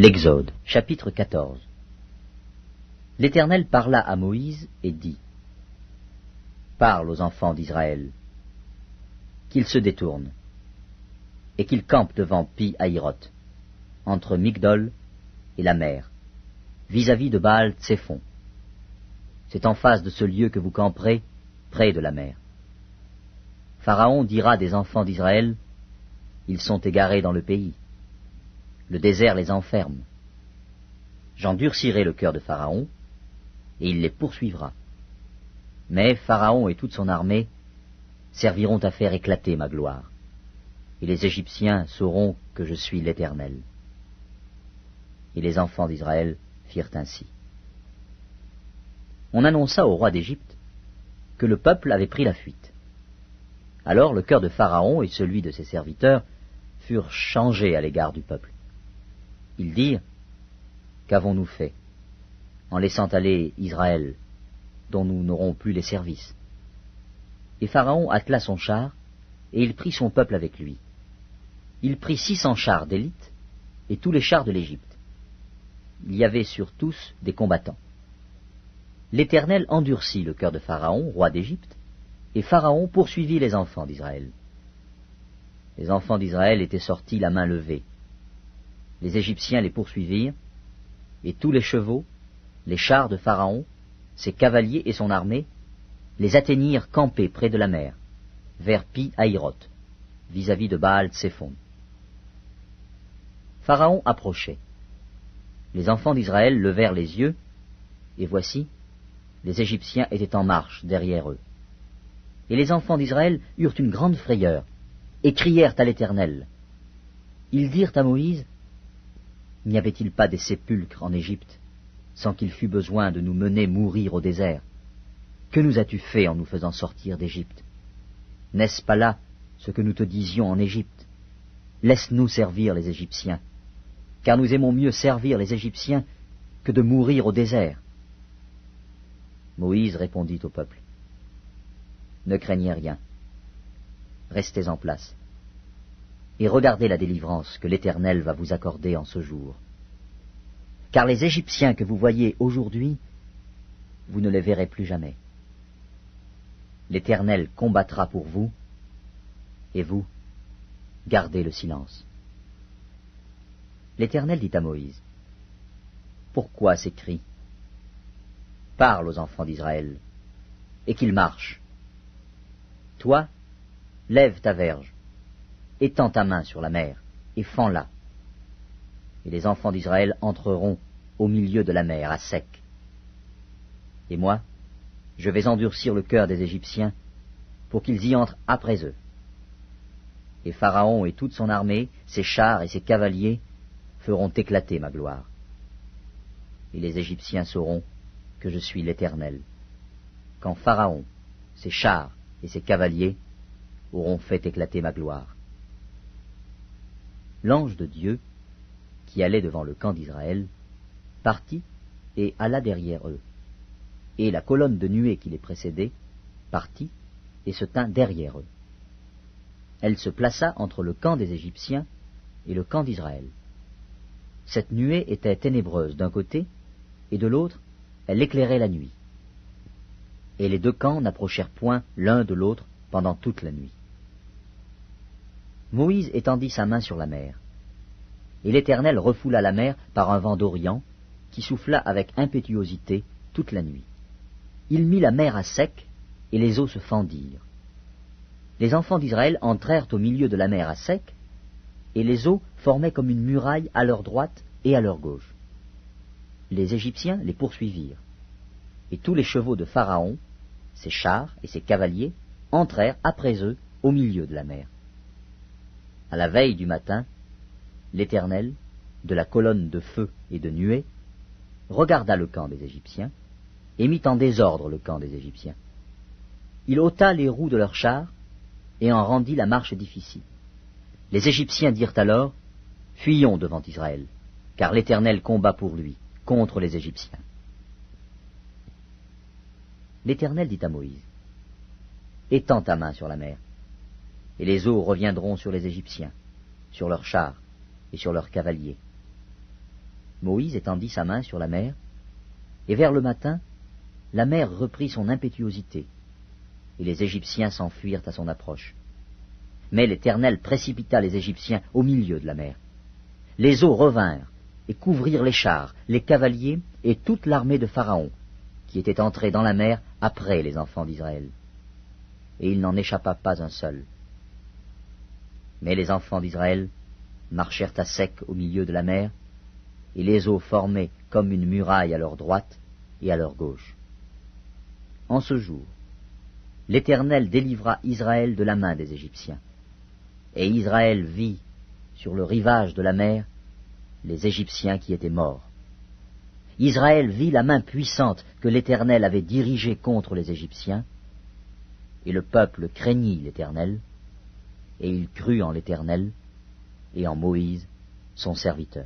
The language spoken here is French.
L'Exode, chapitre 14. L'Éternel parla à Moïse et dit : Parle aux enfants d'Israël, qu'ils se détournent, et qu'ils campent devant Pi-Hahiroth, entre Migdol et la mer, vis-à-vis de Baal-Tséphon. C'est en face de ce lieu que vous camperez, près de la mer. Pharaon dira des enfants d'Israël : Ils sont égarés dans le pays. Le désert les enferme. J'endurcirai le cœur de Pharaon, et il les poursuivra. Mais Pharaon et toute son armée serviront à faire éclater ma gloire, et les Égyptiens sauront que je suis l'Éternel. Et les enfants d'Israël firent ainsi. On annonça au roi d'Égypte que le peuple avait pris la fuite. Alors le cœur de Pharaon et celui de ses serviteurs furent changés à l'égard du peuple. Ils dirent : Qu'avons-nous fait en laissant aller Israël, dont nous n'aurons plus les services ? Et Pharaon attela son char, et il prit son peuple avec lui. Il prit 600 chars d'élite, et tous les chars de l'Égypte. Il y avait sur tous des combattants. L'Éternel endurcit le cœur de Pharaon, roi d'Égypte, et Pharaon poursuivit les enfants d'Israël. Les enfants d'Israël étaient sortis la main levée. Les Égyptiens les poursuivirent, et tous les chevaux, les chars de Pharaon, ses cavaliers et son armée, les atteignirent campés près de la mer, vers Pi-Hahiroth, vis-à-vis de Baal-Tséphon. Pharaon approchait. Les enfants d'Israël levèrent les yeux, et voici, les Égyptiens étaient en marche derrière eux. Et les enfants d'Israël eurent une grande frayeur, et crièrent à l'Éternel. Ils dirent à Moïse : N'y avait-il pas des sépulcres en Égypte, sans qu'il fût besoin de nous mener mourir au désert ? Que nous as-tu fait en nous faisant sortir d'Égypte ? N'est-ce pas là ce que nous te disions en Égypte ? Laisse-nous servir les Égyptiens, car nous aimons mieux servir les Égyptiens que de mourir au désert. Moïse répondit au peuple : Ne craignez rien, restez en place, et regardez la délivrance que l'Éternel va vous accorder en ce jour. Car les Égyptiens que vous voyez aujourd'hui, vous ne les verrez plus jamais. L'Éternel combattra pour vous, et vous, gardez le silence. L'Éternel dit à Moïse : Pourquoi ces cris ? Parle aux enfants d'Israël, et qu'ils marchent. Toi, lève ta verge, étends ta main sur la mer, et fends-la. Et les enfants d'Israël entreront au milieu de la mer, à sec. Et moi, je vais endurcir le cœur des Égyptiens, pour qu'ils y entrent après eux. Et Pharaon et toute son armée, ses chars et ses cavaliers, feront éclater ma gloire. Et les Égyptiens sauront que je suis l'Éternel, quand Pharaon, ses chars et ses cavaliers auront fait éclater ma gloire. L'ange de Dieu, qui allait devant le camp d'Israël, partit et alla derrière eux. Et la colonne de nuée qui les précédait partit et se tint derrière eux. Elle se plaça entre le camp des Égyptiens et le camp d'Israël. Cette nuée était ténébreuse d'un côté, et de l'autre, elle éclairait la nuit. Et les deux camps n'approchèrent point l'un de l'autre pendant toute la nuit. Moïse étendit sa main sur la mer, et l'Éternel refoula la mer par un vent d'Orient qui souffla avec impétuosité toute la nuit. Il mit la mer à sec, et les eaux se fendirent. Les enfants d'Israël entrèrent au milieu de la mer à sec, et les eaux formaient comme une muraille à leur droite et à leur gauche. Les Égyptiens les poursuivirent, et tous les chevaux de Pharaon, ses chars et ses cavaliers, entrèrent après eux au milieu de la mer. À la veille du matin, l'Éternel, de la colonne de feu et de nuée, regarda le camp des Égyptiens, et mit en désordre le camp des Égyptiens. Il ôta les roues de leurs chars, et en rendit la marche difficile. Les Égyptiens dirent alors : Fuyons devant Israël, car l'Éternel combat pour lui, contre les Égyptiens. L'Éternel dit à Moïse : Étends ta main sur la mer, et les eaux reviendront sur les Égyptiens, sur leurs chars et sur leurs cavaliers. Moïse étendit sa main sur la mer, et vers le matin, la mer reprit son impétuosité, et les Égyptiens s'enfuirent à son approche. Mais l'Éternel précipita les Égyptiens au milieu de la mer. Les eaux revinrent et couvrirent les chars, les cavaliers et toute l'armée de Pharaon, qui était entrée dans la mer après les enfants d'Israël. Et il n'en échappa pas un seul. Mais les enfants d'Israël marchèrent à sec au milieu de la mer, et les eaux formaient comme une muraille à leur droite et à leur gauche. En ce jour, l'Éternel délivra Israël de la main des Égyptiens. Et Israël vit, sur le rivage de la mer, les Égyptiens qui étaient morts. Israël vit la main puissante que l'Éternel avait dirigée contre les Égyptiens, et le peuple craignit l'Éternel, et il crut en l'Éternel et en Moïse, son serviteur.